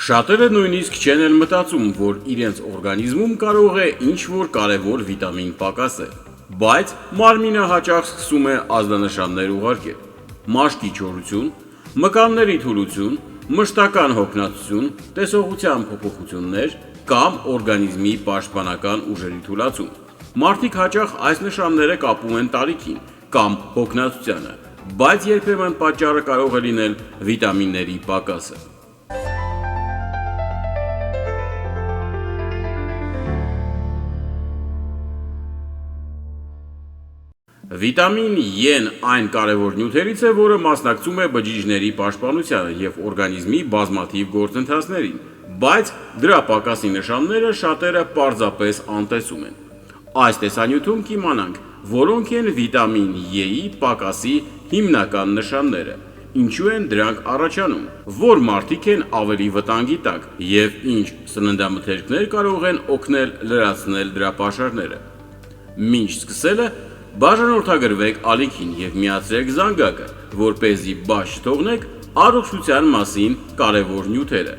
Շատերը նույնիսկ չեն էլ մտածում, որ իրենց օրգանիզմում կարող է ինչ-որ կարևոր վիտամին պակասել, բայց մարմինը հաճախ սկսում է ազդանշաններ ուղարկել՝ մաշկի չորություն, մկանների թուլություն, մշտական հոգնածություն, տեսողության փոփոխություններ կամ օրգանիզմի պաշտպանական ուժերի թուլացում։ Մարդիկ հաճախ այս նշանները կապում են տարիքին կամ հոգնածությանը, բայց երբեմն պատճառը կարող է լինել վիտամինների պակասը։ Վիտամին E-ն այն կարևոր նյութերից է, որը մասնակցում է բջիջների պաշտպանությանը և օրգանիզմի բազմաթիվ գործընթացներին, բայց դրա պակասի նշանները շատերը պարզապես անտեսում են։ Այս տեսանյութում կիմանանք, որոնք են վիտամին E-ի պակասի հիմնական նշանները, ինչու են դրանք առաջանում, որ մարդիկ են ավելի վտանգի տակ և ինչ սննդամթերքներ կարող են օգնել լրացնել դրա պաշարները։ Մինչ սկսելը բաժանորդագրվեք ալիքին և միացրեք զանգակը, որպեսզի բաց չթողնեք առողջության մասին կարևոր նյութերը,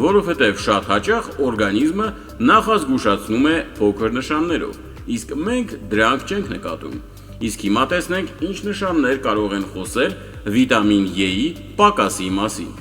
որովհետև շատ հաճախ օրգանիզմը նախազգուշացնում է փոքր նշաններով, իսկ մենք դրանք չենք նկատում։ Իսկ հիմա տեսնենք ինչ նշաններ կարող են խոսել վիտամին E-ի պակասի մասին։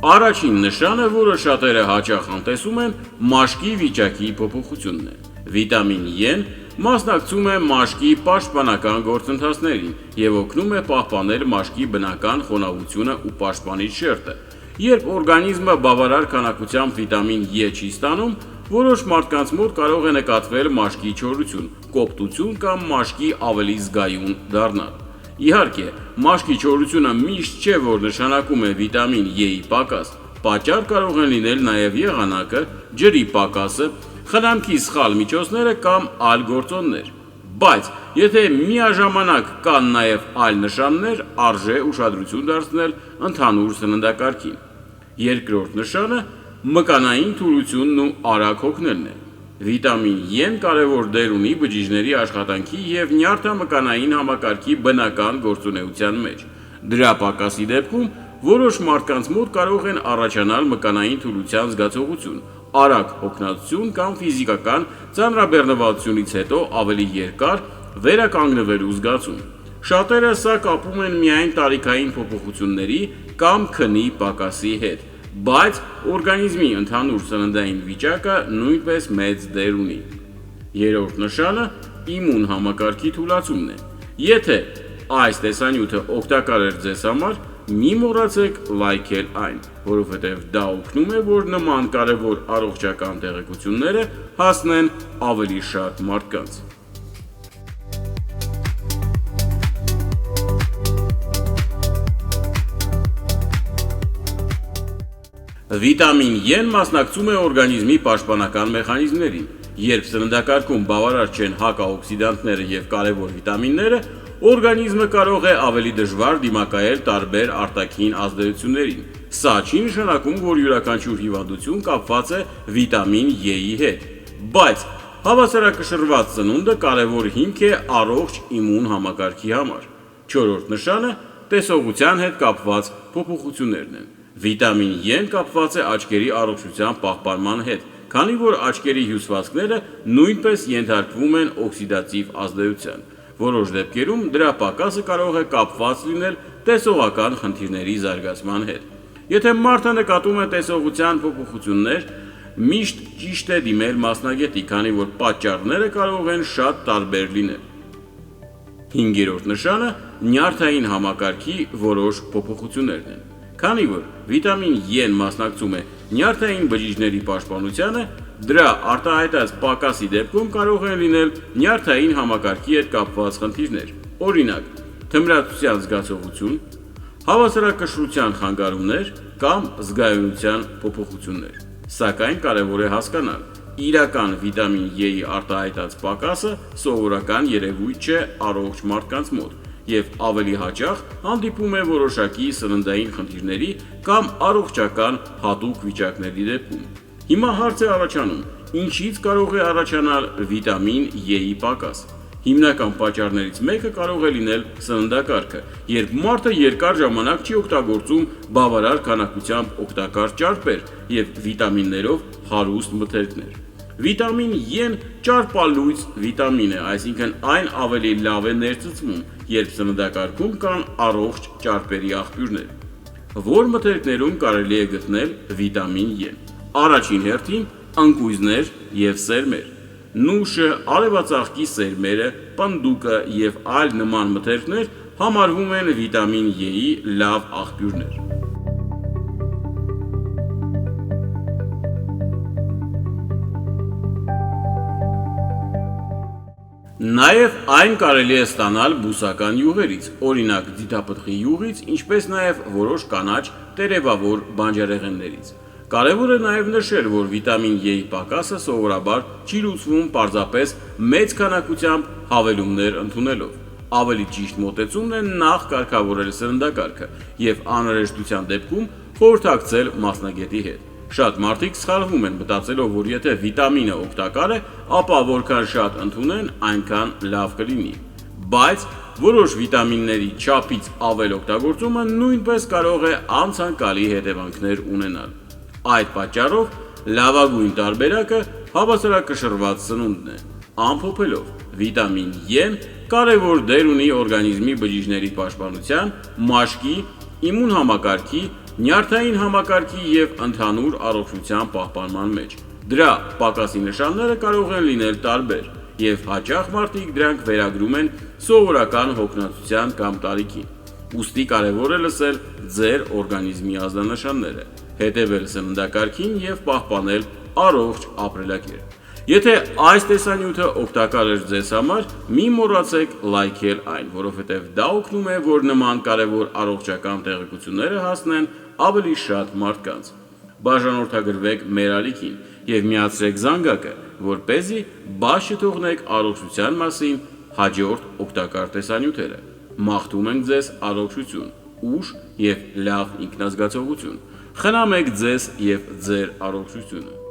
Առաջին նշանը, որը շատերը հաճախ անտեսում են, մաշկի վիճակի փոփոխությունն է։ Վիտամին E-ն մասնակցում է մաշկի պաշտպանական գործընթացներին և օգնում է պահպանել մաշկի բնական խոնավությունը ու պաշտպանիչ շերտը։ Երբ օրգանիզմը բավարար քանակությամբ վիտամին E չի ստանում, որոշ մարդկանց մոտ կարող է նկատվել մաշկի չորություն, կոպտություն կամ մաշկի ավելի զգայուն դառնալ։ Իհարկե, մաշկի չորությունը միշտ չէ, որ նշանակում է վիտամին E-ի պակաս, պատճառ կարող են լինել նաև եղանակը, ջրի պակասը, խնամքի սխալ միջոցները կամ այլ գործոններ, բայց եթե միաժամանակ կան նաև այլ նշաններ, արժե ուշադրություն դարձնել ընդհանուր սննդակարգին։ Երկրորդ նշանը մկանային թուլությունն ու արագ հոգնելն է։ Վիտամին E-ն կարևոր դեր ունի բջիջների աշխատանքի և նյարդամկանային համակարգի բնական գործունեության մեջ։ Դրա պակասի դեպքում որոշ մարդկանց մոտ կարող են առաջանալ մկանային թուլության զգացողություն, արագ հոգնածություն կամ ֆիզիկական ծանրաբեռնվածությունից հետո ավելի երկար վերականգնվելու զգացում։ Շատերը սա կապում են միայն տարիքային փոփոխությունների կամ քնի պակասի հետ, բայց օրգանիզմի ընդհանուր սննդային վիճակը նույնպես մեծ դեր ունի։ Երրորդ նշանը իմուն համակարգի թուլացումն է։ Եթե այս տեսանյութը օգտակար էր ձեզ համար, մի մոռացեք լայքել այն, որովհետև դա օգնում է, որ նման կարևոր առողջական տեղեկությունները հասնեն ավելի շատ մարդկանց։ Վիտամին E-ն մասնակցում է օրգանիզմի պաշտպանական մեխանիզմներին։ Երբ սննդակարգում բավարար չեն հակաօքսիդանտները և կարևոր վիտամինները, օրգանիզմը կարող է ավելի դժվար դիմակայել տարբեր արտաքին ազդեցություններին։ Սա չի նշանակում, որ յուրաքանչյուր հիվանդություն կապված է վիտամին E-ի հետ, բայց հավասարակշռված սնունդը կարևոր հիմք է առողջ իմուն համակարգի համար։ Չորրորդ նշանը տեսողության հետ կապված փոփոխություններն են։ Վիտամին E-ն կապված է աչքերի առողջության պահպանման հետ, քանի որ աչքերի հյուսվածքները նույնպես ենթարկվում են օքսիդատիվ ազդեցության։ Որոշ դեպքերում դրա պակասը կարող է կապված լինել տեսողական խնդիրների զարգացման հետ։ Եթե մարդը նկատում է տեսողության փոփոխություններ, միշտ ճիշտ է դիմել մասնագետի, քանի որ պատճառները կարող են շատ տարբեր լինել։ Հինգերորդ նշանը նյարդային համակարգի որոշ փոփոխություններն են։ Քանի որ վիտամին E-ն մասնակցում է նյարդային բջիջների պաշտպանությանը, դրա արտահայտած պակասի դեպքում կարող են լինել նյարդային համակարգի հետ կապված խնդիրներ, օրինակ՝ թմրացության զգացողություն, հավասարակշռության խանգարումներ կամ զգայունության փոփոխություններ։ Սակայն կարևոր է հասկանալ, իրական վիտամին E-ի արտահայտած պակասը սովորական երևույթ չէ առողջ մարդկանց մոտ և ավելի հաճախ հանդիպում է որոշակի սննդային խնդիրների կամ առողջական հատուկ վիճակների դեպքում։ Հիմա հարց է առաջանում, ինչից կարող է առաջանալ վիտամին E-ի պակաս։ Հիմնական պատճառներից մեկը կարող է լինել սննդակարգը, երբ մարդը երկար ժամանակ չի օգտագործում բավարար քանակությամբ օգտակար ճարպեր և վիտամիններով հարուստ մթերքներ։ Վիտամին E-ն ճարպալույծ վիտամին է, այսինքն այն ավելի լավ է ներծծվում, երբ սննդակարգում կան առողջ ճարպերի աղբյուրներ։ Որ մթերքներում կարելի է գտնել վիտամին E-ն։ Առաջին հերթին ընկույզներ և սերմեր։ Նուշը, արևածաղկի սերմերը, պնդուկը և այլ նման մթերքներ համարվում են վիտամին E-ի լավ աղբյուրներ։ Նաև այն կարելի է ստանալ բուսական յուղերից, օրինակ ձիթապտղի յուղից, ինչպես նաև որոշ կանաչ տերևավոր բանջարեղեններից։ Կարևոր է նաև նշել, որ վիտամին E-ի պակասը սովորաբար չի լուծվում պարզապես մեծ քանակությամբ հավելումներ ընդունելով։ Ավելի ճիշտ մոտեցումն է նախ կարգավորել սննդակարգը և անհրաժեշտության դեպքում խորհրդակցել մասնագետի հետ։ Շատ մարդիկ սխալվում են մտածելով, որ եթե վիտամինը օգտակար է, ապա որքան շատ ընդունեն, այնքան լավ կլինի։ Բայց որոշ վիտամինների չափից ավել օգտագործումը նույնպես կարող է անցանկալի հետևանքներ ունենալ։ Այդ պատճառով լավագույն տարբերակը հավասարակշռված սնունդն է։ Ամփոփելով, վիտամին E-ն կարևոր դեր ունի օրգանիզմի բջիջների պաշտպանության, մաշկի, իմուն համակարգի, նյարդային համակարգի և ընդհանուր առողջության պահպանման մեջ։ Դրա պակասի նշանները կարող են լինել տարբեր, և հաճախ մարդիկ դրանք վերագրում են սովորական հոգնածության կամ տարիքին։ Ուստի կարևոր է լսել ձեր օրգանիզմի ազդանշանները, հետևել սննդակարգին և պահպանել առողջ ապրելակերպ։ Եթե այս տեսանյութը օգտակար էր ձեզ համար, մի մոռացեք լայքել այն, որովհետև դա օգնում է, որ նման կարևոր առողջական տեղեկությունները հասնեն ավելի շատ մարդկանց։ Բաժանորդագրվեք մեր ալիքին և միացրեք զանգակը, որպեսզի բաց չթողնեք առողջության մասին հաջորդ օգտակար տեսանյութերը։ Մաղթում ենք ձեզ առողջություն, ուժ և լավ ինքնազգացողություն։ Խնամեք ձեզ և ձեր առողջությունը։